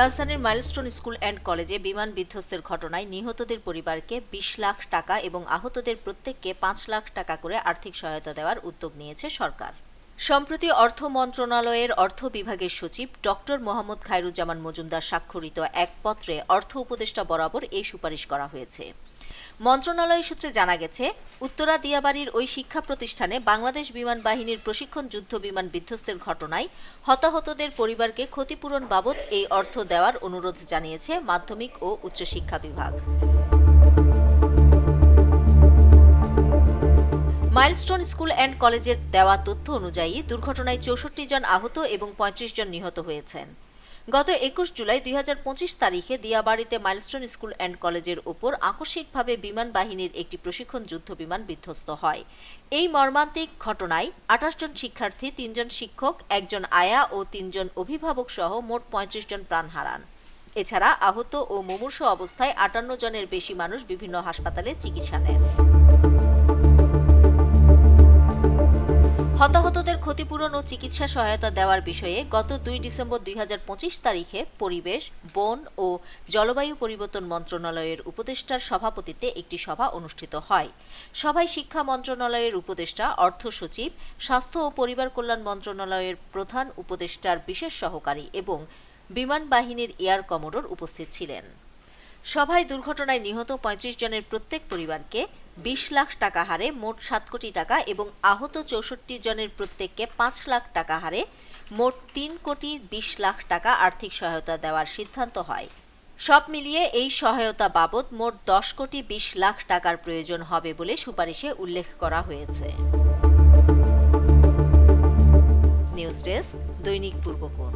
রাজধানীর milestone school and কলেজে বিমান বিধ্বস্তের ঘটনায় নিহতদের পরিবারকে ২০ লাখ টাকা এবং আহতদের প্রত্যেককে ৫ লাখ টাকা করে আর্থিক সহায়তা দেওয়ার উদ্যোগ নিয়েছে সরকার। সম্প্রতি অর্থ মন্ত্রণালয়ের অর্থ বিভাগের সচিব ডক্টর মোহাম্মদ খায়রুজ্জামান মজুমদার স্বাক্ষরিত এক পত্রে অর্থ উপদেষ্টা বরাবর এই সুপারিশ করা হয়েছে। মন্ত্রণালয় সূত্রে জানা গেছে, উত্তরা দিয়াবাড়ির ওই শিক্ষা প্রতিষ্ঠানে বাংলাদেশ বিমান বাহিনীর প্রশিক্ষণ যুদ্ধ বিমান বিধ্বস্তের ঘটনায় হতাহতদের পরিবারকে ক্ষতিপূরণ বাবদ এই অর্থ দেওয়ার অনুরোধ জানিয়েছে মাধ্যমিক ও উচ্চশিক্ষা বিভাগ। মাইলস্টোন স্কুল অ্যান্ড কলেজের দেওয়া তথ্য অনুযায়ী দুর্ঘটনায় ৬৪ জন আহত এবং ৩৫ জন নিহত হয়েছেন। গত ২১ জুলাই ২০২৫ তারিখে দিয়াবাড়িতে মাইলস্টোন স্কুল অ্যান্ড কলেজের ওপর আকস্মিকভাবে বিমান বাহিনীর একটি প্রশিক্ষণ যুদ্ধ বিমান বিধ্বস্ত হয়। এই মর্মান্তিক ঘটনায় ২৮ জন শিক্ষার্থী, ৩ জন শিক্ষক, ১ জন আয়া ও ৩ জন অভিভাবক সহ মোট ৩৫ জন প্রাণ হারান। এছাড়া আহত ও মুমূর্ষু অবস্থায় ৫৮ জনের বেশি মানুষ বিভিন্ন হাসপাতালে চিকিৎসা নেন। হতাহতদের ক্ষতিপূরণ ও চিকিৎসা সহায়তা দেওয়ার বিষয়ে গত ২ ডিসেম্বর ২০২৫ তারিখে পরিবেশ, বন ও জলবায়ু পরিবর্তন মন্ত্রণালয়ের উপদেষ্টার সভাপতিত্বে একটি সভা অনুষ্ঠিত হয়। সভায় শিক্ষা মন্ত্রণালয়ের উপদেষ্টা, অর্থ সচিব, স্বাস্থ্য ও পরিবার কল্যাণ মন্ত্রণালয়ের প্রধান উপদেষ্টার বিশেষ সহকারী এবং বিমান বাহিনীর এয়ার কমোডোর উপস্থিত ছিলেন। সভায় দুর্ঘটনায় নিহত ৩৫ জনের প্রত্যেক পরিবারকে ২০ লাখ টাকা হারে মোট ৭ কোটি টাকা এবং আহত ৬৪ জনের প্রত্যেককে ৫ লাখ টাকা হারে মোট ৩ কোটি ২০ লাখ টাকা আর্থিক সহায়তা দেওয়ার সিদ্ধান্ত হয়। সব মিলিয়ে এই সহায়তা বাবদ মোট ১০ কোটি ২০ লাখ টাকার প্রয়োজন হবে বলে সুপারিশে উল্লেখ করা হয়েছে। নিউজ ডেস্ক, দৈনিক পূর্বকোণ।